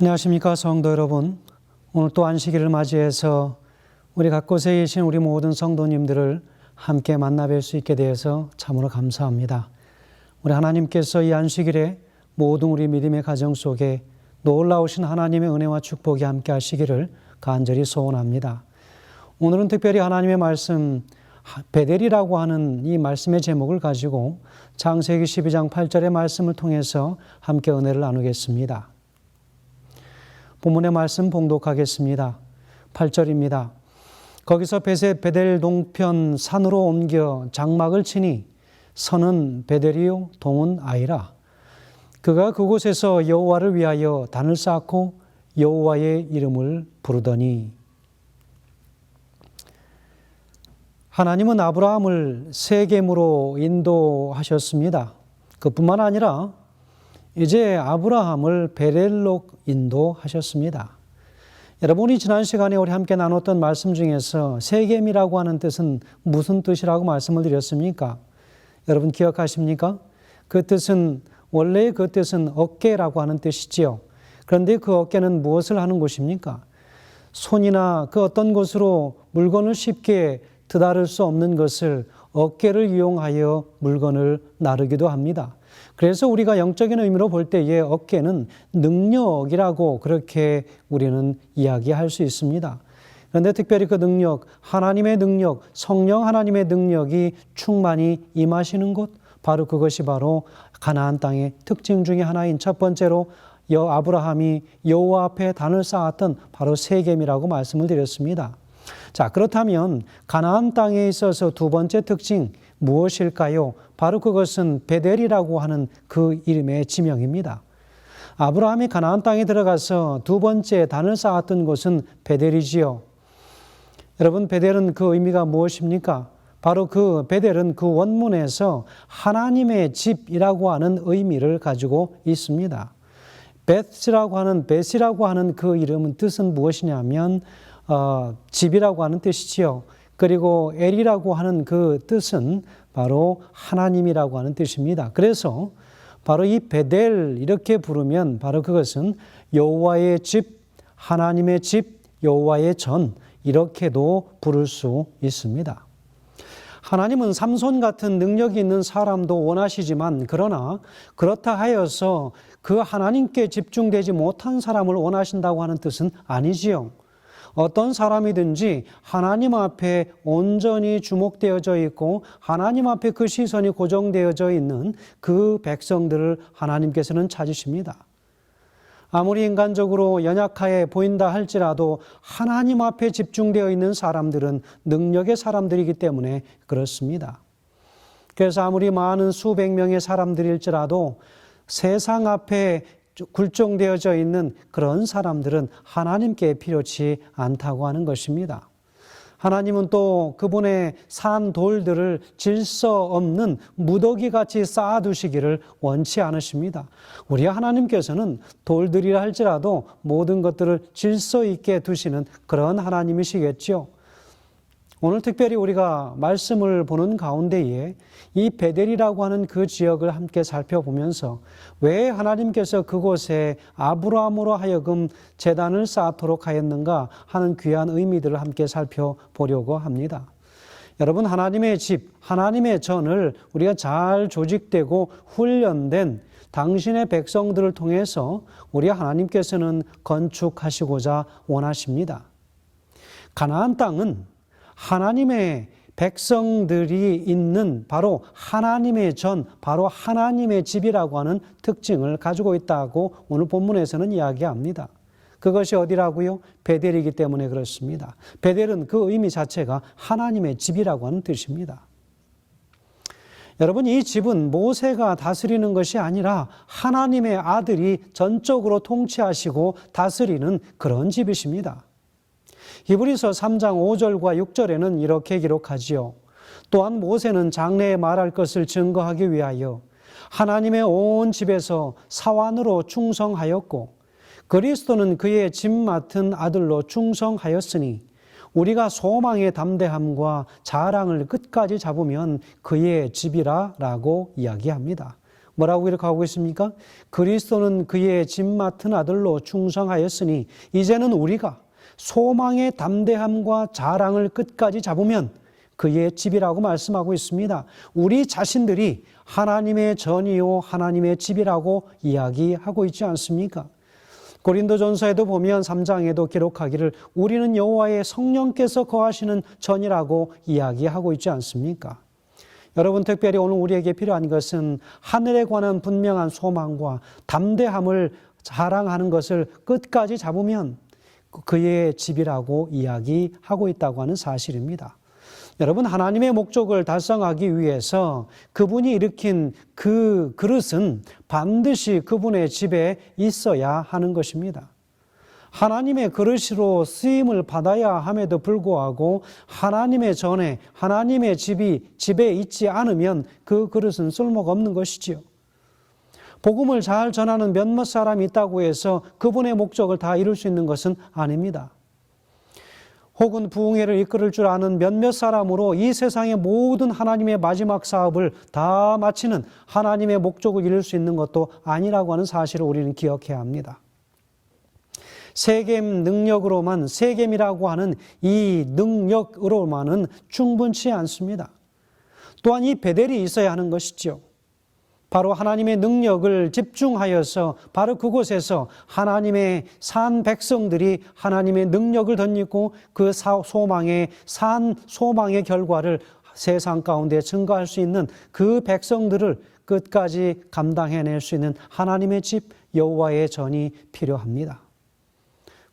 안녕하십니까 성도 여러분. 오늘 또 안식일을 맞이해서 우리 각 곳에 계신 우리 모든 성도님들을 함께 만나 뵐 수 있게 되어서 참으로 감사합니다. 우리 하나님께서 이 안식일에 모든 우리 믿음의 가정 속에 놀라우신 하나님의 은혜와 축복이 함께 하시기를 간절히 소원합니다. 오늘은 특별히 하나님의 말씀 베델이라고 하는 이 말씀의 제목을 가지고 창세기 12장 8절의 말씀을 통해서 함께 은혜를 나누겠습니다. 본문의 말씀 봉독하겠습니다. 8절입니다. 거기서 베델 동편 산으로 옮겨 장막을 치니 선은 베델이요 동은 아이라. 그가 그곳에서 여호와를 위하여 단을 쌓고 여호와의 이름을 부르더니. 하나님은 아브라함을 세겜으로 인도하셨습니다. 그뿐만 아니라 이제 아브라함을 베델로 인도하셨습니다. 여러분이 지난 시간에 우리 함께 나눴던 말씀 중에서 세겜이라고 하는 뜻은 무슨 뜻이라고 말씀을 드렸습니까? 여러분 기억하십니까? 그 뜻은 원래 그 뜻은 어깨라고 하는 뜻이지요. 그런데 그 어깨는 무엇을 하는 곳입니까? 손이나 그 어떤 곳으로 물건을 쉽게 드다를 수 없는 것을 어깨를 이용하여 물건을 나르기도 합니다. 그래서 우리가 영적인 의미로 볼 때에 어깨는 능력이라고 그렇게 우리는 이야기할 수 있습니다. 그런데 특별히 그 능력, 하나님의 능력, 성령 하나님의 능력이 충만히 임하시는 곳, 바로 그것이 바로 가나안 땅의 특징 중에 하나인 첫 번째로 아브라함이 여호와 앞에 단을 쌓았던 바로 세겜이라고 말씀을 드렸습니다. 자, 그렇다면 가나안 땅에 있어서 두 번째 특징 무엇일까요? 바로 그것은 베델이라고 하는 그 이름의 지명입니다. 아브라함이 가나안 땅에 들어가서 두 번째 단을 쌓았던 곳은 베델이지요. 여러분, 베델은 그 의미가 무엇입니까? 바로 그 베델은 그 원문에서 하나님의 집이라고 하는 의미를 가지고 있습니다. 벳이라고 하는 그 이름은 뜻은 무엇이냐면 집이라고 하는 뜻이지요. 그리고 엘이라고 하는 그 뜻은 바로 하나님이라고 하는 뜻입니다. 그래서 바로 이 베델 이렇게 부르면 바로 그것은 여호와의 집, 하나님의 집, 여호와의 전 이렇게도 부를 수 있습니다. 하나님은 삼손 같은 능력이 있는 사람도 원하시지만 그러나 그렇다 하여서 그 하나님께 집중되지 못한 사람을 원하신다고 하는 뜻은 아니지요. 어떤 사람이든지 하나님 앞에 온전히 주목되어져 있고 하나님 앞에 그 시선이 고정되어져 있는 그 백성들을 하나님께서는 찾으십니다. 아무리 인간적으로 연약해 보인다 할지라도 하나님 앞에 집중되어 있는 사람들은 능력의 사람들이기 때문에 그렇습니다. 그래서 아무리 많은 수백 명의 사람들일지라도 세상 앞에 굴종되어져 있는 그런 사람들은 하나님께 필요치 않다고 하는 것입니다. 하나님은 또 그분의 산 돌들을 질서 없는 무더기같이 쌓아두시기를 원치 않으십니다. 우리 하나님께서는 돌들이라 할지라도 모든 것들을 질서 있게 두시는 그런 하나님이시겠죠. 오늘 특별히 우리가 말씀을 보는 가운데에 이 베델이라고 하는 그 지역을 함께 살펴보면서 왜 하나님께서 그곳에 아브라함으로 하여금 제단을 쌓도록 하였는가 하는 귀한 의미들을 함께 살펴보려고 합니다. 여러분, 하나님의 집, 하나님의 전을 우리가 잘 조직되고 훈련된 당신의 백성들을 통해서 우리 하나님께서는 건축하시고자 원하십니다. 가나안 땅은 하나님의 백성들이 있는 바로 하나님의 전, 바로 하나님의 집이라고 하는 특징을 가지고 있다고 오늘 본문에서는 이야기합니다. 그것이 어디라고요? 베델이기 때문에 그렇습니다. 베델은 그 의미 자체가 하나님의 집이라고 하는 뜻입니다. 여러분, 이 집은 모세가 다스리는 것이 아니라 하나님의 아들이 전적으로 통치하시고 다스리는 그런 집이십니다. 히브리서 3장 5절과 6절에는 이렇게 기록하지요. 또한 모세는 장래에 말할 것을 증거하기 위하여 하나님의 온 집에서 사환으로 충성하였고 그리스도는 그의 집 맡은 아들로 충성하였으니 우리가 소망의 담대함과 자랑을 끝까지 잡으면 그의 집이라 라고 이야기합니다. 뭐라고 이렇게 하고 있습니까? 그리스도는 그의 집 맡은 아들로 충성하였으니 이제는 우리가 소망의 담대함과 자랑을 끝까지 잡으면 그의 집이라고 말씀하고 있습니다. 우리 자신들이 하나님의 전이요 하나님의 집이라고 이야기하고 있지 않습니까? 고린도전서에도 보면 3장에도 기록하기를 우리는 여호와의 성령께서 거하시는 전이라고 이야기하고 있지 않습니까? 여러분, 특별히 오늘 우리에게 필요한 것은 하늘에 관한 분명한 소망과 담대함을 자랑하는 것을 끝까지 잡으면 그의 집이라고 이야기하고 있다고 하는 사실입니다. 여러분, 하나님의 목적을 달성하기 위해서 그분이 일으킨 그 그릇은 반드시 그분의 집에 있어야 하는 것입니다. 하나님의 그릇으로 쓰임을 받아야 함에도 불구하고 하나님의 전에 하나님의 집에 있지 않으면 그 그릇은 쓸모가 없는 것이지요. 복음을 잘 전하는 몇몇 사람이 있다고 해서 그분의 목적을 다 이룰 수 있는 것은 아닙니다. 혹은 부흥회를 이끌을 줄 아는 몇몇 사람으로 이 세상의 모든 하나님의 마지막 사업을 다 마치는 하나님의 목적을 이룰 수 있는 것도 아니라고 하는 사실을 우리는 기억해야 합니다. 세겜 능력으로만, 세겜이라고 하는 이 능력으로만은 충분치 않습니다. 또한 이 베델이 있어야 하는 것이죠. 바로 하나님의 능력을 집중하여서 바로 그곳에서 하나님의 산 백성들이 하나님의 능력을 덧입고 그 소망의 결과를 세상 가운데 증거할 수 있는 그 백성들을 끝까지 감당해낼 수 있는 하나님의 집 여호와의 전이 필요합니다.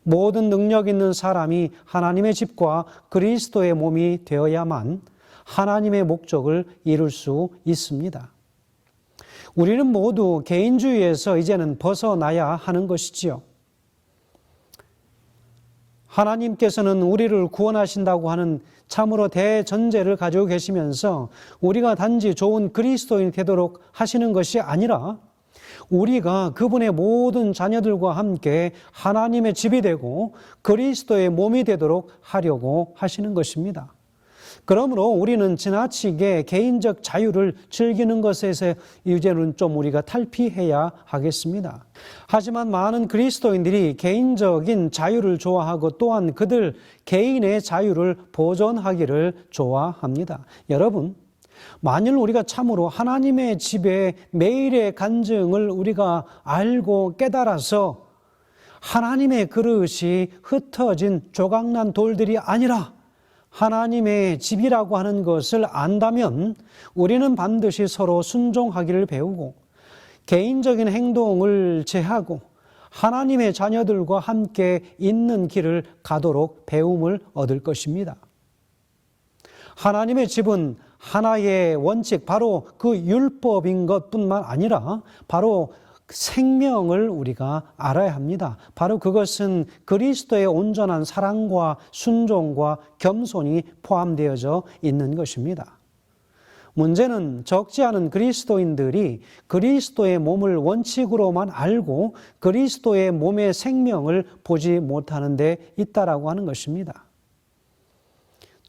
모든 능력 있는 사람이 하나님의 집과 그리스도의 몸이 되어야만 하나님의 목적을 이룰 수 있습니다. 우리는 모두 개인주의에서 이제는 벗어나야 하는 것이지요. 하나님께서는 우리를 구원하신다고 하는 참으로 대전제를 가지고 계시면서 우리가 단지 좋은 그리스도인이 되도록 하시는 것이 아니라 우리가 그분의 모든 자녀들과 함께 하나님의 집이 되고 그리스도의 몸이 되도록 하려고 하시는 것입니다. 그러므로 우리는 지나치게 개인적 자유를 즐기는 것에서 이제는 좀 우리가 탈피해야 하겠습니다. 하지만 많은 그리스도인들이 개인적인 자유를 좋아하고 또한 그들 개인의 자유를 보존하기를 좋아합니다. 여러분, 만일 우리가 참으로 하나님의 집에 매일의 간증을 우리가 알고 깨달아서 하나님의 그릇이 흩어진 조각난 돌들이 아니라 하나님의 집이라고 하는 것을 안다면 우리는 반드시 서로 순종하기를 배우고 개인적인 행동을 제하고 하나님의 자녀들과 함께 있는 길을 가도록 배움을 얻을 것입니다. 하나님의 집은 하나의 원칙, 바로 그 율법인 것뿐만 아니라 바로 생명을 우리가 알아야 합니다. 바로 그것은 그리스도의 온전한 사랑과 순종과 겸손이 포함되어져 있는 것입니다. 문제는 적지 않은 그리스도인들이 그리스도의 몸을 원칙으로만 알고 그리스도의 몸의 생명을 보지 못하는 데 있다라고 하는 것입니다.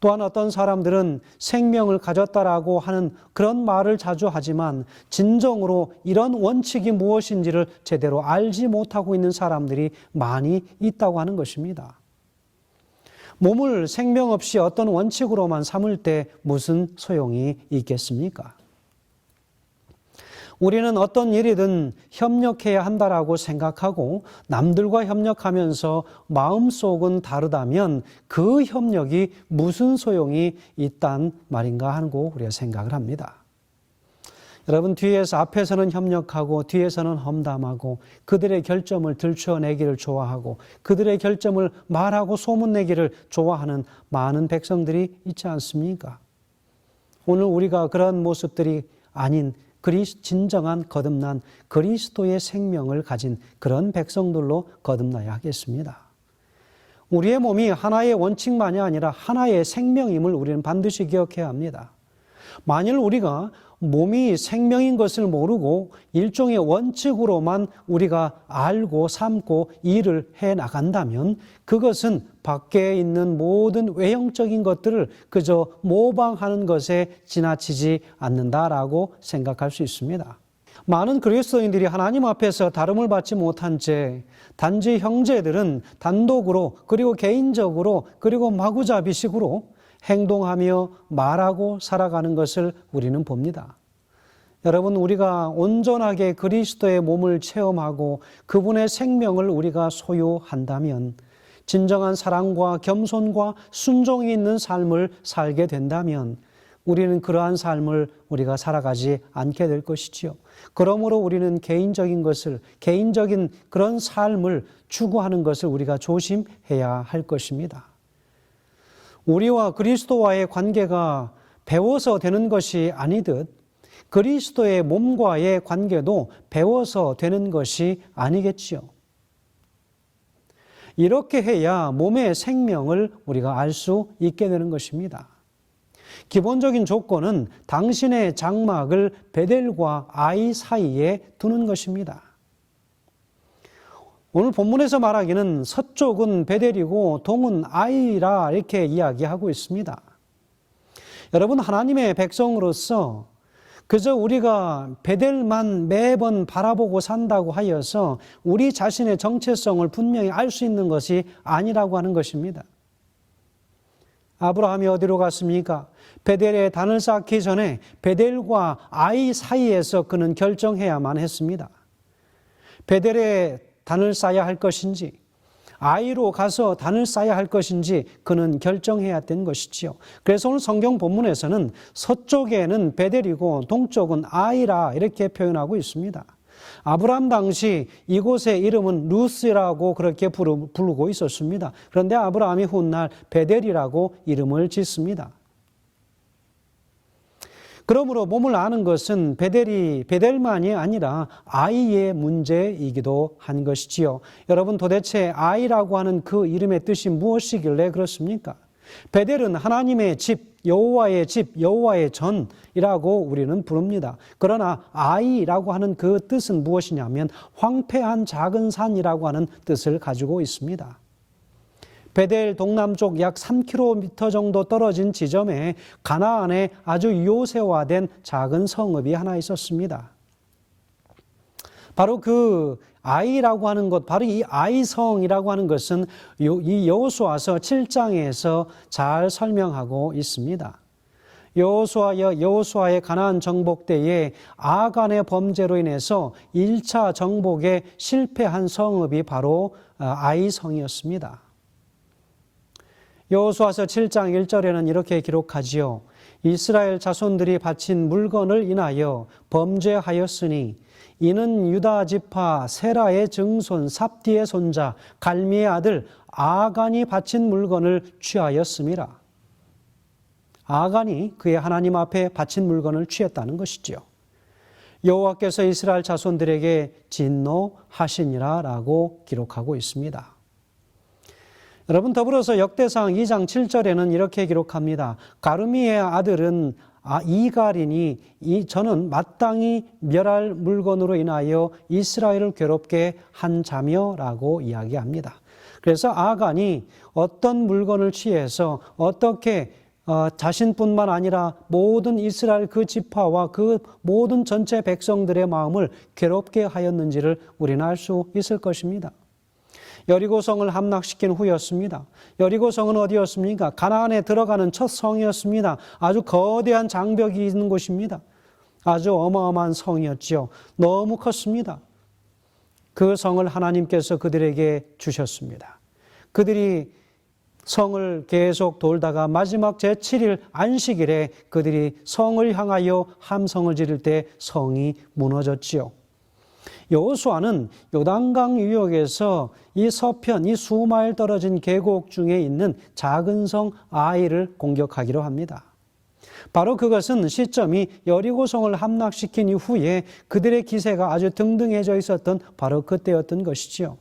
또한 어떤 사람들은 생명을 가졌다라고 하는 그런 말을 자주 하지만 진정으로 이런 원칙이 무엇인지를 제대로 알지 못하고 있는 사람들이 많이 있다고 하는 것입니다. 몸을 생명 없이 어떤 원칙으로만 삼을 때 무슨 소용이 있겠습니까? 우리는 어떤 일이든 협력해야 한다라고 생각하고 남들과 협력하면서 마음속은 다르다면 그 협력이 무슨 소용이 있단 말인가 하고 우리가 생각을 합니다. 여러분, 앞에서는 협력하고 뒤에서는 험담하고 그들의 결점을 들춰내기를 좋아하고 그들의 결점을 말하고 소문내기를 좋아하는 많은 백성들이 있지 않습니까? 오늘 우리가 그런 모습들이 아닌 진정한 거듭난 그리스도의 생명을 가진 그런 백성들로 거듭나야 하겠습니다. 우리의 몸이 하나의 원칙만이 아니라 하나의 생명임을 우리는 반드시 기억해야 합니다. 만일 우리가 몸이 생명인 것을 모르고 일종의 원칙으로만 우리가 알고 삼고 일을 해 나간다면 그것은 밖에 있는 모든 외형적인 것들을 그저 모방하는 것에 지나치지 않는다라고 생각할 수 있습니다. 많은 그리스도인들이 하나님 앞에서 다름을 받지 못한 채 단지 형제들은 단독으로 그리고 개인적으로 그리고 마구잡이식으로 행동하며 말하고 살아가는 것을 우리는 봅니다. 여러분, 우리가 온전하게 그리스도의 몸을 체험하고 그분의 생명을 우리가 소유한다면, 진정한 사랑과 겸손과 순종이 있는 삶을 살게 된다면 우리는 그러한 삶을 우리가 살아가지 않게 될 것이지요. 그러므로 우리는 개인적인 그런 삶을 추구하는 것을 우리가 조심해야 할 것입니다. 우리와 그리스도와의 관계가 배워서 되는 것이 아니듯 그리스도의 몸과의 관계도 배워서 되는 것이 아니겠지요. 이렇게 해야 몸의 생명을 우리가 알 수 있게 되는 것입니다. 기본적인 조건은 당신의 장막을 베델과 아이 사이에 두는 것입니다. 오늘 본문에서 말하기는 서쪽은 베델이고 동은 아이라 이렇게 이야기하고 있습니다. 여러분, 하나님의 백성으로서 그저 우리가 베델만 매번 바라보고 산다고 하여서 우리 자신의 정체성을 분명히 알 수 있는 것이 아니라고 하는 것입니다. 아브라함이 어디로 갔습니까? 베델에 단을 쌓기 전에 베델과 아이 사이에서 그는 결정해야만 했습니다. 베델에 단을 쌓아야 할 것인지 아이로 가서 단을 쌓아야 할 것인지 그는 결정해야 된 것이지요. 그래서 오늘 성경 본문에서는 서쪽에는 베델이고 동쪽은 아이라 이렇게 표현하고 있습니다. 아브라함 당시 이곳의 이름은 루스라고 그렇게 부르고 있었습니다. 그런데 아브라함이 훗날 베델이라고 이름을 짓습니다. 그러므로 몸을 아는 것은 베델만이 아니라 아이의 문제이기도 한 것이지요. 여러분, 도대체 아이라고 하는 그 이름의 뜻이 무엇이길래 그렇습니까? 베델은 하나님의 집, 여호와의 집, 여호와의 전이라고 우리는 부릅니다. 그러나 아이라고 하는 그 뜻은 무엇이냐면 황폐한 작은 산이라고 하는 뜻을 가지고 있습니다. 베델 동남쪽 약 3km 정도 떨어진 지점에 가나안에 아주 요새화된 작은 성읍이 하나 있었습니다. 바로 그 아이라고 하는 것, 바로 이 아이성이라고 하는 것은 이 여호수아서 7장에서 잘 설명하고 있습니다. 여호수아의 가나안 정복 때에 아간의 범죄로 인해서 1차 정복에 실패한 성읍이 바로 아이성이었습니다. 여호수아서 7장 1절에는 이렇게 기록하지요. 이스라엘 자손들이 바친 물건을 인하여 범죄하였으니 이는 유다 지파 세라의 증손 삽디의 손자 갈미의 아들 아간이 바친 물건을 취하였음이라. 아간이 그의 하나님 앞에 바친 물건을 취했다는 것이지요. 여호와께서 이스라엘 자손들에게 진노하시니라 라고 기록하고 있습니다. 여러분, 더불어서 역대상 2장 7절에는 이렇게 기록합니다. 가르미의 아들은 이갈이니 저는 마땅히 멸할 물건으로 인하여 이스라엘을 괴롭게 한 자며 라고 이야기합니다. 그래서 아간이 어떤 물건을 취해서 어떻게 자신뿐만 아니라 모든 이스라엘 그 지파와 그 모든 전체 백성들의 마음을 괴롭게 하였는지를 우리는 알 수 있을 것입니다. 여리고성을 함락시킨 후였습니다. 여리고성은 어디였습니까? 가나안에 들어가는 첫 성이었습니다. 아주 거대한 장벽이 있는 곳입니다. 아주 어마어마한 성이었지요. 너무 컸습니다. 그 성을 하나님께서 그들에게 주셨습니다. 그들이 성을 계속 돌다가 마지막 제7일 안식일에 그들이 성을 향하여 함성을 지를 때 성이 무너졌지요. 여호수아는 요단강 유역에서 이 서편, 이 수마일 떨어진 계곡 중에 있는 작은 성 아이를 공격하기로 합니다. 바로 그것은 시점이 여리고성을 함락시킨 이후에 그들의 기세가 아주 등등해져 있었던 바로 그때였던 것이지요.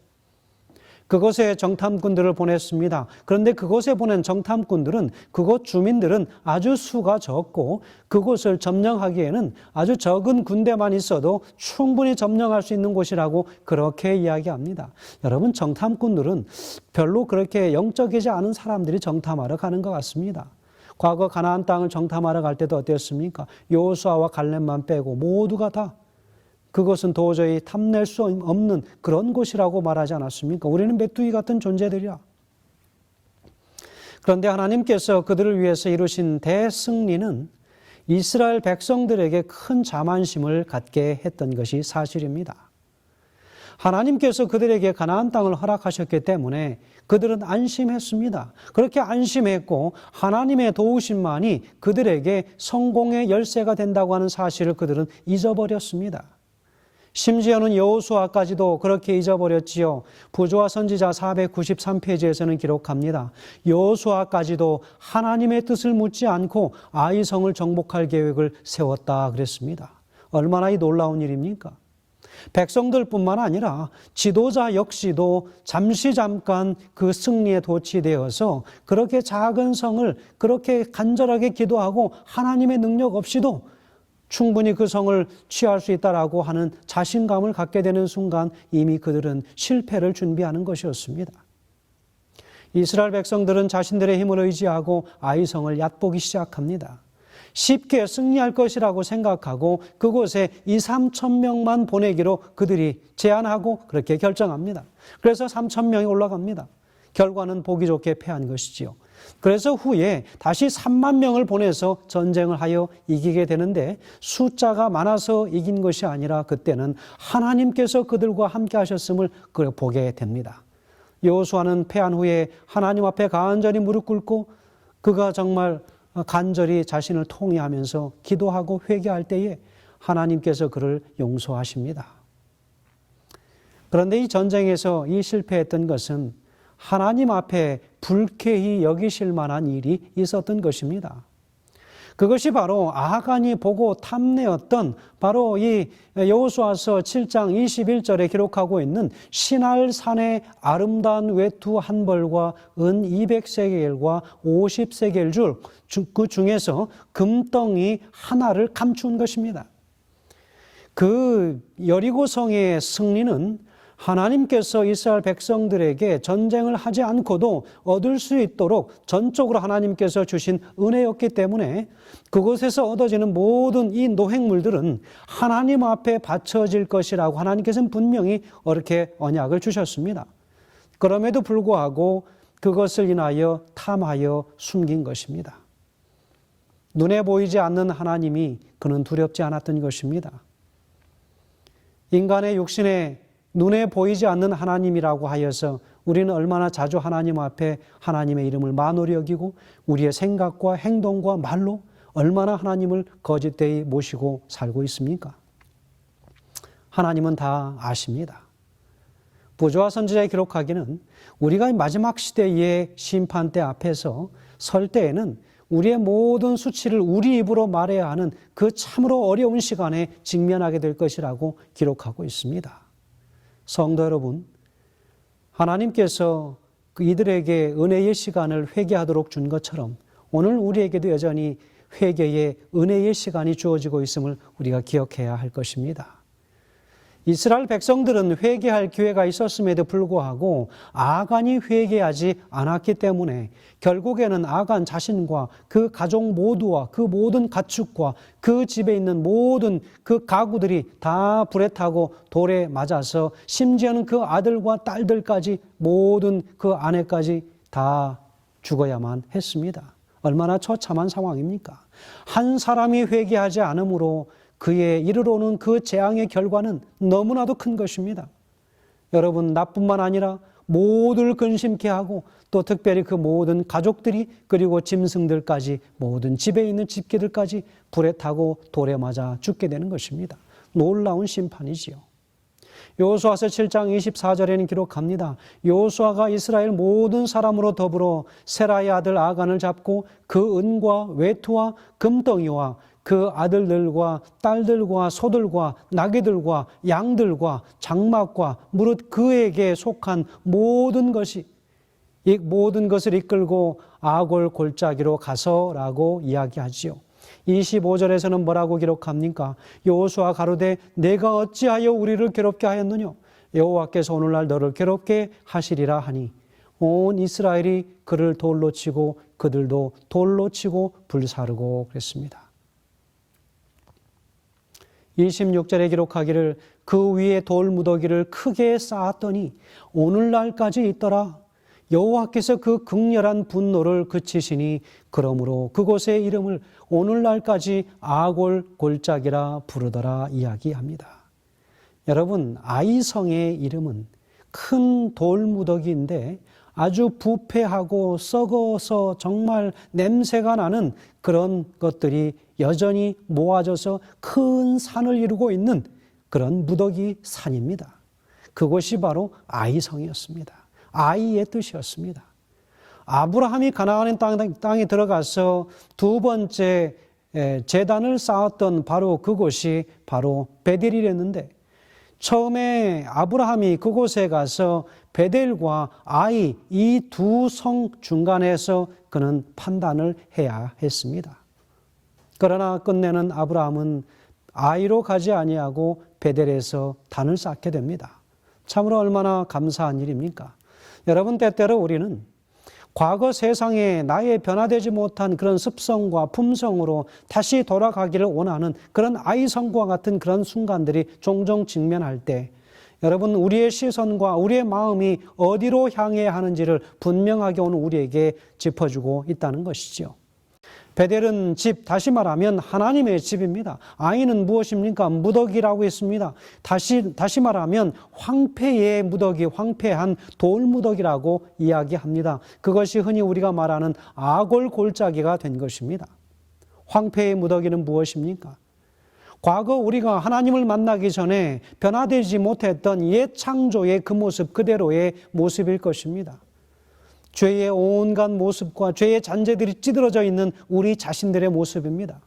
그곳에 정탐꾼들을 보냈습니다. 그런데 그곳에 보낸 정탐꾼들은 그곳 주민들은 아주 수가 적고 그곳을 점령하기에는 아주 적은 군대만 있어도 충분히 점령할 수 있는 곳이라고 그렇게 이야기합니다. 여러분, 정탐꾼들은 별로 그렇게 영적이지 않은 사람들이 정탐하러 가는 것 같습니다. 과거 가나안 땅을 정탐하러 갈 때도 어땠습니까? 여호수아와 갈렙만 빼고 모두가 다 그것은 도저히 탐낼 수 없는 그런 곳이라고 말하지 않았습니까? 우리는 메뚜기 같은 존재들이야. 그런데 하나님께서 그들을 위해서 이루신 대승리는 이스라엘 백성들에게 큰 자만심을 갖게 했던 것이 사실입니다. 하나님께서 그들에게 가나안 땅을 허락하셨기 때문에 그들은 안심했습니다. 그렇게 안심했고 하나님의 도우심만이 그들에게 성공의 열쇠가 된다고 하는 사실을 그들은 잊어버렸습니다. 심지어는 여호수아까지도 그렇게 잊어버렸지요. 부조와 선지자 493페이지에서는 기록합니다. 여호수아까지도 하나님의 뜻을 묻지 않고 아이성을 정복할 계획을 세웠다 그랬습니다. 얼마나 이 놀라운 일입니까? 백성들뿐만 아니라 지도자 역시도 잠깐 그 승리에 도취되어서 그렇게 작은 성을 그렇게 간절하게 기도하고 하나님의 능력 없이도 충분히 그 성을 취할 수 있다라고 하는 자신감을 갖게 되는 순간 이미 그들은 실패를 준비하는 것이었습니다. 이스라엘 백성들은 자신들의 힘을 의지하고 아이성을 얕보기 시작합니다. 쉽게 승리할 것이라고 생각하고 그곳에 2-3천 명만 보내기로 그들이 제안하고 그렇게 결정합니다. 그래서 3천 명이 올라갑니다. 결과는 보기 좋게 패한 것이지요. 그래서 후에 다시 3만 명을 보내서 전쟁을 하여 이기게 되는데 숫자가 많아서 이긴 것이 아니라 그때는 하나님께서 그들과 함께 하셨음을 보게 됩니다. 여호수아는 패한 후에 하나님 앞에 간절히 무릎 꿇고 그가 정말 간절히 자신을 통회하면서 기도하고 회개할 때에 하나님께서 그를 용서하십니다. 그런데 이 전쟁에서 이 실패했던 것은 하나님 앞에 불쾌히 여기실 만한 일이 있었던 것입니다. 그것이 바로 아간이 보고 탐내었던 바로 이 여호수아서 7장 21절에 기록하고 있는 시날산의 아름다운 외투 한 벌과 은 200세겔과 50세겔 줄 그 중에서 금덩이 하나를 감춘 것입니다. 그 여리고성의 승리는 하나님께서 이스라엘 백성들에게 전쟁을 하지 않고도 얻을 수 있도록 전적으로 하나님께서 주신 은혜였기 때문에 그곳에서 얻어지는 모든 이 노획물들은 하나님 앞에 바쳐질 것이라고 하나님께서는 분명히 이렇게 언약을 주셨습니다. 그럼에도 불구하고 그것을 인하여 탐하여 숨긴 것입니다. 눈에 보이지 않는 하나님이 그는 두렵지 않았던 것입니다. 인간의 육신에 눈에 보이지 않는 하나님이라고 하여서 우리는 얼마나 자주 하나님 앞에 하나님의 이름을 만홀히 여기고 우리의 생각과 행동과 말로 얼마나 하나님을 거짓되이 모시고 살고 있습니까? 하나님은 다 아십니다. 부조와 선지자에 기록하기는 우리가 마지막 시대의 심판대 앞에서 설 때에는 우리의 모든 수치를 우리 입으로 말해야 하는 그 참으로 어려운 시간에 직면하게 될 것이라고 기록하고 있습니다. 성도 여러분, 하나님께서 이들에게 은혜의 시간을 회개하도록 준 것처럼 오늘 우리에게도 여전히 회개의 은혜의 시간이 주어지고 있음을 우리가 기억해야 할 것입니다. 이스라엘 백성들은 회개할 기회가 있었음에도 불구하고 아간이 회개하지 않았기 때문에 결국에는 아간 자신과 그 가족 모두와 그 모든 가축과 그 집에 있는 모든 그 가구들이 다 불에 타고 돌에 맞아서 심지어는 그 아들과 딸들까지 모든 그 아내까지 다 죽어야만 했습니다. 얼마나 처참한 상황입니까? 한 사람이 회개하지 않으므로 그에 이르러오는 그 재앙의 결과는 너무나도 큰 것입니다. 여러분, 나뿐만 아니라 모두를 근심케 하고 또 특별히 그 모든 가족들이 그리고 짐승들까지 모든 집에 있는 집기들까지 불에 타고 돌에 맞아 죽게 되는 것입니다. 놀라운 심판이지요. 여호수아서 7장 24절에는 기록합니다. 여호수아가 이스라엘 모든 사람으로 더불어 세라의 아들 아간을 잡고 그 은과 외투와 금덩이와 그 아들들과 딸들과 소들과 나귀들과 양들과 장막과 무릇 그에게 속한 모든 것이 이 모든 것을 이끌고 아골 골짜기로 가서라고 이야기하지요. 25절에서는 뭐라고 기록합니까? 여호수아 가로되 내가 어찌하여 우리를 괴롭게 하였느냐? 여호와께서 오늘날 너를 괴롭게 하시리라 하니 온 이스라엘이 그를 돌로 치고 그들도 돌로 치고 불사르고 그랬습니다. 26절에 기록하기를 그 위에 돌무더기를 크게 쌓았더니 오늘날까지 있더라. 여호와께서 그 극렬한 분노를 그치시니 그러므로 그곳의 이름을 오늘날까지 아골 골짜기라 부르더라 이야기합니다. 여러분, 아이성의 이름은 큰 돌무더기인데 아주 부패하고 썩어서 정말 냄새가 나는 그런 것들이 여전히 모아져서 큰 산을 이루고 있는 그런 무더기 산입니다. 그곳이 바로 아이성이었습니다. 아이의 뜻이었습니다. 아브라함이 가나안 땅에 들어가서 두 번째 제단을 쌓았던 바로 그곳이 바로 베델이랬는데, 처음에 아브라함이 그곳에 가서 베델과 아이 이 두 성 중간에서 그는 판단을 해야 했습니다. 그러나 끝내는 아브라함은 아이로 가지 아니하고 베델에서 단을 쌓게 됩니다. 참으로 얼마나 감사한 일입니까? 여러분, 때때로 우리는 과거 세상에 나의 변화되지 못한 그런 습성과 품성으로 다시 돌아가기를 원하는 그런 아이성과 같은 그런 순간들이 종종 직면할 때, 여러분, 우리의 시선과 우리의 마음이 어디로 향해야 하는지를 분명하게 오늘 우리에게 짚어주고 있다는 것이죠. 베델은 집, 다시 말하면 하나님의 집입니다. 아이는 무엇입니까? 무더기라고 했습니다. 다시 말하면 황폐의 무더기, 황폐한 돌무더기라고 이야기합니다. 그것이 흔히 우리가 말하는 아골 골짜기가 된 것입니다. 황폐의 무더기는 무엇입니까? 과거 우리가 하나님을 만나기 전에 변화되지 못했던 옛 창조의 그 모습 그대로의 모습일 것입니다. 죄의 온갖 모습과 죄의 잔재들이 찌들어져 있는 우리 자신들의 모습입니다.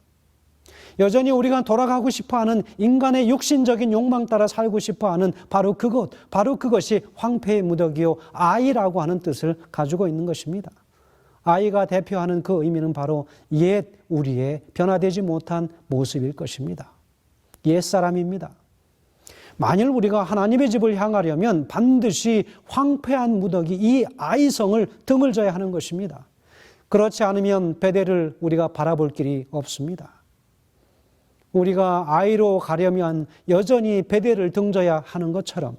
여전히 우리가 돌아가고 싶어하는 인간의 육신적인 욕망 따라 살고 싶어하는 바로 그것이 황폐의 무더기요 아이라고 하는 뜻을 가지고 있는 것입니다. 아이가 대표하는 그 의미는 바로 옛 우리의 변화되지 못한 모습일 것입니다. 옛사람입니다. 만일 우리가 하나님의 집을 향하려면 반드시 황폐한 무더기, 이 아이성을 등을 져야 하는 것입니다. 그렇지 않으면 베델을 우리가 바라볼 길이 없습니다. 우리가 아이로 가려면 여전히 베델을 등져야 하는 것처럼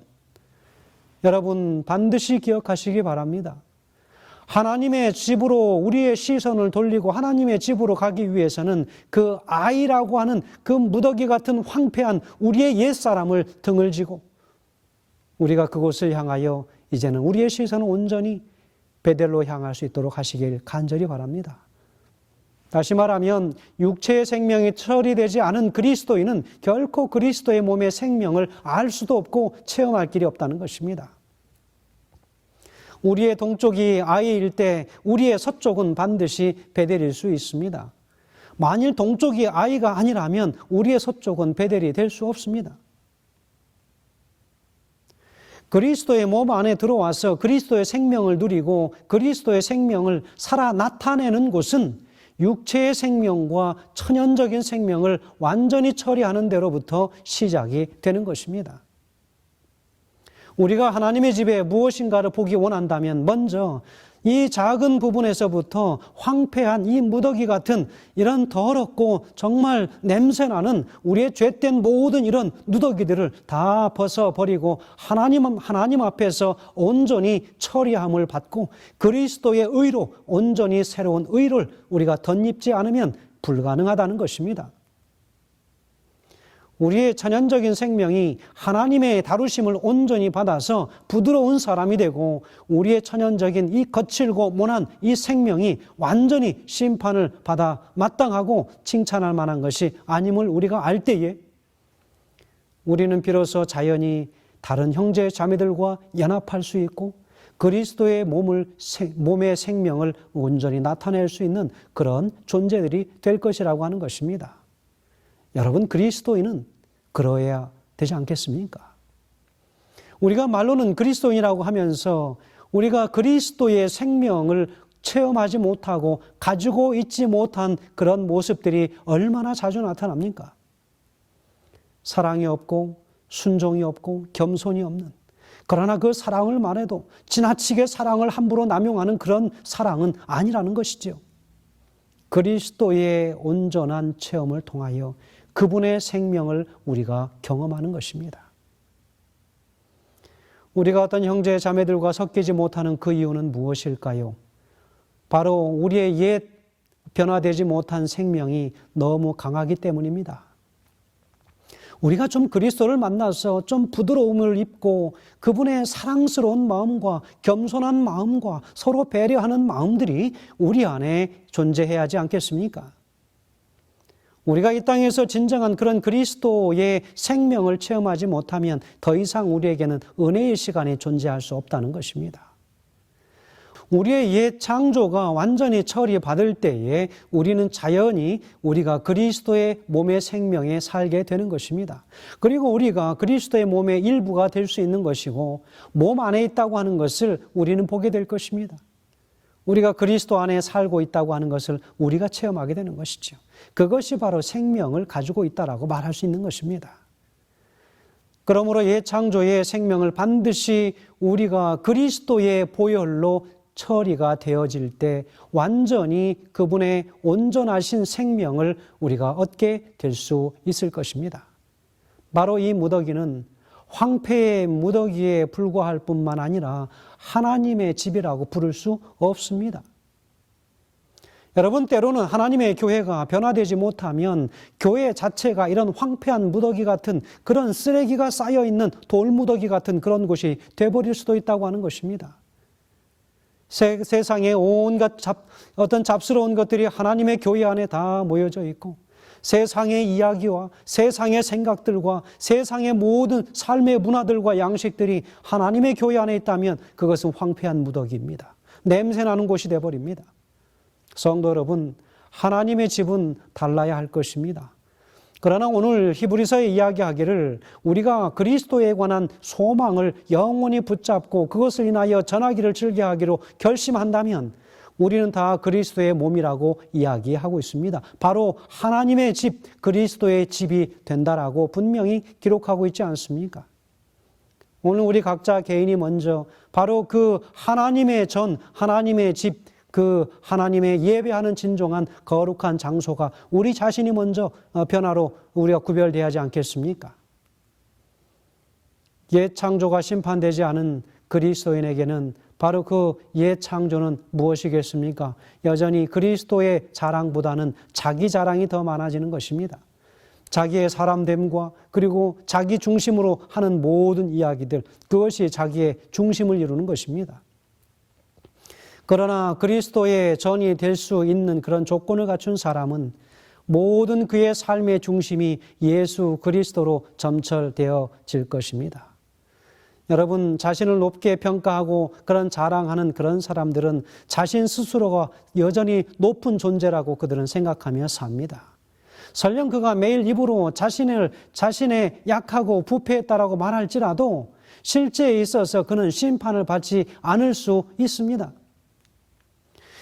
여러분 반드시 기억하시기 바랍니다. 하나님의 집으로 우리의 시선을 돌리고 하나님의 집으로 가기 위해서는 그 아이라고 하는 그 무더기 같은 황폐한 우리의 옛사람을 등을 지고 우리가 그곳을 향하여 이제는 우리의 시선을 온전히 베델로 향할 수 있도록 하시길 간절히 바랍니다. 다시 말하면 육체의 생명이 처리되지 않은 그리스도인은 결코 그리스도의 몸의 생명을 알 수도 없고 체험할 길이 없다는 것입니다. 우리의 동쪽이 아이일 때 우리의 서쪽은 반드시 베델일 수 있습니다. 만일 동쪽이 아이가 아니라면 우리의 서쪽은 베델이 될 수 없습니다. 그리스도의 몸 안에 들어와서 그리스도의 생명을 누리고 그리스도의 생명을 살아 나타내는 곳은 육체의 생명과 천연적인 생명을 완전히 처리하는 데로부터 시작이 되는 것입니다. 우리가 하나님의 집에 무엇인가를 보기 원한다면 먼저 이 작은 부분에서부터 황폐한 이 무더기 같은 이런 더럽고 정말 냄새나는 우리의 죄된 모든 이런 누더기들을 다 벗어버리고 하나님 앞에서 온전히 처리함을 받고 그리스도의 의로 온전히 새로운 의를 우리가 덧입지 않으면 불가능하다는 것입니다. 우리의 천연적인 생명이 하나님의 다루심을 온전히 받아서 부드러운 사람이 되고 우리의 천연적인 이 거칠고 모난 이 생명이 완전히 심판을 받아 마땅하고 칭찬할 만한 것이 아님을 우리가 알 때에 우리는 비로소 자연히 다른 형제 자매들과 연합할 수 있고 그리스도의 몸의 생명을 온전히 나타낼 수 있는 그런 존재들이 될 것이라고 하는 것입니다. 여러분, 그리스도인은 그러해야 되지 않겠습니까? 우리가 말로는 그리스도인이라고 하면서 우리가 그리스도의 생명을 체험하지 못하고 가지고 있지 못한 그런 모습들이 얼마나 자주 나타납니까? 사랑이 없고 순종이 없고 겸손이 없는, 그러나 그 사랑을 말해도 지나치게 사랑을 함부로 남용하는 그런 사랑은 아니라는 것이죠. 그리스도의 온전한 체험을 통하여 그분의 생명을 우리가 경험하는 것입니다. 우리가 어떤 형제 자매들과 섞이지 못하는 그 이유는 무엇일까요? 바로 우리의 옛 변화되지 못한 생명이 너무 강하기 때문입니다. 우리가 좀 그리스도를 만나서 좀 부드러움을 입고 그분의 사랑스러운 마음과 겸손한 마음과 서로 배려하는 마음들이 우리 안에 존재해야 하지 않겠습니까? 우리가 이 땅에서 진정한 그런 그리스도의 생명을 체험하지 못하면 더 이상 우리에게는 은혜의 시간이 존재할 수 없다는 것입니다. 우리의 옛 창조가 완전히 처리받을 때에 우리는 자연히 우리가 그리스도의 몸의 생명에 살게 되는 것입니다. 그리고 우리가 그리스도의 몸의 일부가 될 수 있는 것이고 몸 안에 있다고 하는 것을 우리는 보게 될 것입니다. 우리가 그리스도 안에 살고 있다고 하는 것을 우리가 체험하게 되는 것이죠. 그것이 바로 생명을 가지고 있다라고 말할 수 있는 것입니다. 그러므로 옛 창조의 생명을 반드시 우리가 그리스도의 보혈로 처리가 되어질 때 완전히 그분의 온전하신 생명을 우리가 얻게 될 수 있을 것입니다. 바로 이 무더기는 황폐의 무더기에 불과할 뿐만 아니라 하나님의 집이라고 부를 수 없습니다. 여러분, 때로는 하나님의 교회가 변화되지 못하면 교회 자체가 이런 황폐한 무더기 같은 그런 쓰레기가 쌓여있는 돌무더기 같은 그런 곳이 되어버릴 수도 있다고 하는 것입니다. 세상에 온갖 어떤 잡스러운 것들이 하나님의 교회 안에 다 모여져 있고 세상의 이야기와 세상의 생각들과 세상의 모든 삶의 문화들과 양식들이 하나님의 교회 안에 있다면 그것은 황폐한 무더기입니다. 냄새나는 곳이 되어버립니다. 성도 여러분, 하나님의 집은 달라야 할 것입니다. 그러나 오늘 히브리서에 이야기하기를 우리가 그리스도에 관한 소망을 영원히 붙잡고 그것을 인하여 전하기를 즐겨하기로 결심한다면 우리는 다 그리스도의 몸이라고 이야기하고 있습니다. 바로 하나님의 집, 그리스도의 집이 된다라고 분명히 기록하고 있지 않습니까? 오늘 우리 각자 개인이 먼저 바로 그 하나님의 전, 하나님의 집, 그 하나님의 예배하는 진정한 거룩한 장소가 우리 자신이 먼저 변화로 우리가 구별되어야 하지 않겠습니까? 옛 창조가 심판되지 않은 그리스도인에게는 바로 그 옛 창조는 무엇이겠습니까? 여전히 그리스도의 자랑보다는 자기 자랑이 더 많아지는 것입니다. 자기의 사람됨과 그리고 자기 중심으로 하는 모든 이야기들, 그것이 자기의 중심을 이루는 것입니다. 그러나 그리스도의 전이 될 수 있는 그런 조건을 갖춘 사람은 모든 그의 삶의 중심이 예수 그리스도로 점철되어질 것입니다. 여러분, 자신을 높게 평가하고 그런 자랑하는 그런 사람들은 자신 스스로가 여전히 높은 존재라고 그들은 생각하며 삽니다. 설령 그가 매일 입으로 자신의 약하고 부패했다라고 말할지라도 실제에 있어서 그는 심판을 받지 않을 수 있습니다.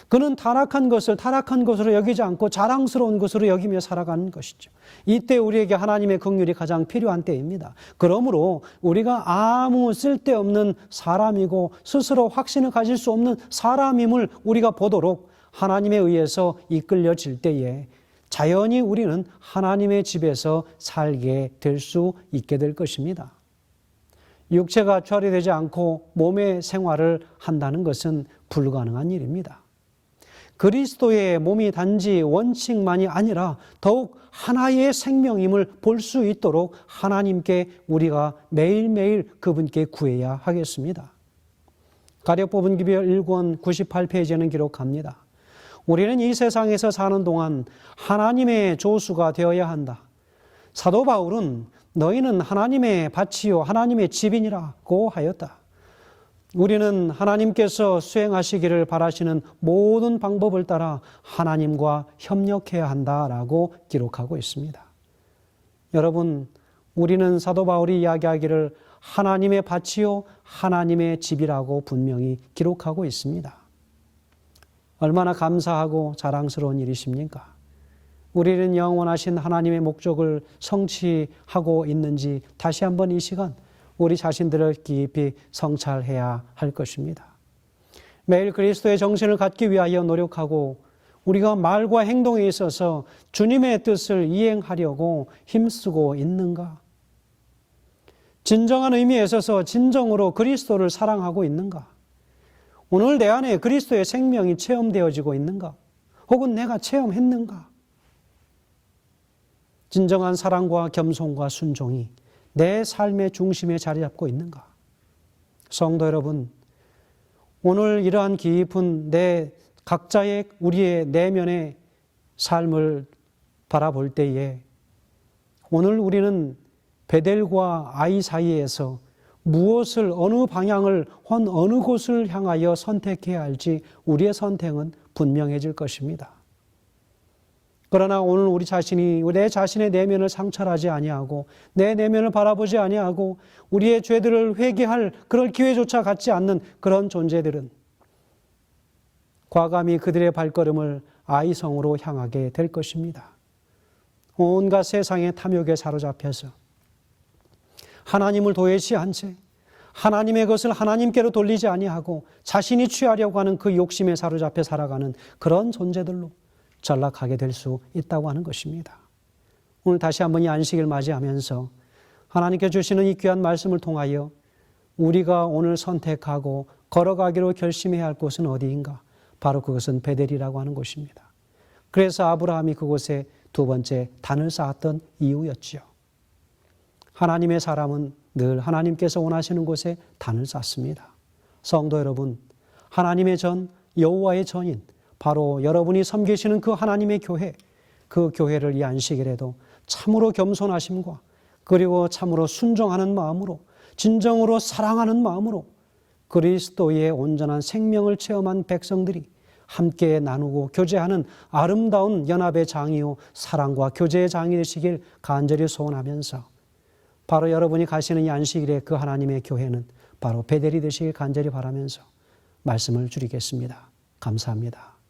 그는 타락한 것을 타락한 것으로 여기지 않고 자랑스러운 것으로 여기며 살아가는 것이죠. 이때 우리에게 하나님의 긍휼이 가장 필요한 때입니다. 그러므로 우리가 아무 쓸데없는 사람이고 스스로 확신을 가질 수 없는 사람임을 우리가 보도록 하나님에 의해서 이끌려질 때에 자연히 우리는 하나님의 집에서 살게 될 수 있게 될 것입니다. 육체가 처리되지 않고 몸의 생활을 한다는 것은 불가능한 일입니다. 그리스도의 몸이 단지 원칙만이 아니라 더욱 하나의 생명임을 볼 수 있도록 하나님께 우리가 매일매일 그분께 구해야 하겠습니다. 가룟법은 기별 1권 98페이지에는 기록합니다. 우리는 이 세상에서 사는 동안 하나님의 조수가 되어야 한다. 사도 바울은 너희는 하나님의 밭이요 하나님의 집이니라고 하였다. 우리는 하나님께서 수행하시기를 바라시는 모든 방법을 따라 하나님과 협력해야 한다라고 기록하고 있습니다. 여러분, 우리는 사도 바울이 이야기하기를 하나님의 밭이요 하나님의 집이라고 분명히 기록하고 있습니다. 얼마나 감사하고 자랑스러운 일이십니까? 우리는 영원하신 하나님의 목적을 성취하고 있는지 다시 한번 이 시간 우리 자신들을 깊이 성찰해야 할 것입니다. 매일 그리스도의 정신을 갖기 위하여 노력하고 우리가 말과 행동에 있어서 주님의 뜻을 이행하려고 힘쓰고 있는가? 진정한 의미에 있어서 진정으로 그리스도를 사랑하고 있는가? 오늘 내 안에 그리스도의 생명이 체험되어지고 있는가? 혹은 내가 체험했는가? 진정한 사랑과 겸손과 순종이 내 삶의 중심에 자리 잡고 있는가? 성도 여러분, 오늘 이러한 깊은 내 각자의 우리의 내면의 삶을 바라볼 때에 오늘 우리는 베델과 아이 사이에서 무엇을, 어느 방향을, 어느 곳을 향하여 선택해야 할지 우리의 선택은 분명해질 것입니다. 그러나 오늘 우리 자신이 내 자신의 내면을 상찰하지 아니하고 내 내면을 바라보지 아니하고 우리의 죄들을 회개할 그럴 기회조차 갖지 않는 그런 존재들은 과감히 그들의 발걸음을 아이성으로 향하게 될 것입니다. 온갖 세상의 탐욕에 사로잡혀서 하나님을 도외시한 채 하나님의 것을 하나님께로 돌리지 아니하고 자신이 취하려고 하는 그 욕심에 사로잡혀 살아가는 그런 존재들로 전락하게 될 수 있다고 하는 것입니다. 오늘 다시 한번 이 안식을 맞이하면서 하나님께 주시는 이 귀한 말씀을 통하여 우리가 오늘 선택하고 걸어가기로 결심해야 할 곳은 어디인가? 바로 그것은 베델이라고 하는 곳입니다. 그래서 아브라함이 그곳에 두 번째 단을 쌓았던 이유였지요. 하나님의 사람은 늘 하나님께서 원하시는 곳에 단을 쌓습니다. 성도 여러분, 하나님의 전, 여호와의 전인 바로 여러분이 섬기시는 그 하나님의 교회, 그 교회를 이 안식일에도 참으로 겸손하심과 그리고 참으로 순종하는 마음으로 진정으로 사랑하는 마음으로 그리스도의 온전한 생명을 체험한 백성들이 함께 나누고 교제하는 아름다운 연합의 장이요 사랑과 교제의 장이 되시길 간절히 소원하면서 바로 여러분이 가시는 이 안식일에 그 하나님의 교회는 바로 베델이 되시길 간절히 바라면서 말씀을 줄이겠습니다. 감사합니다.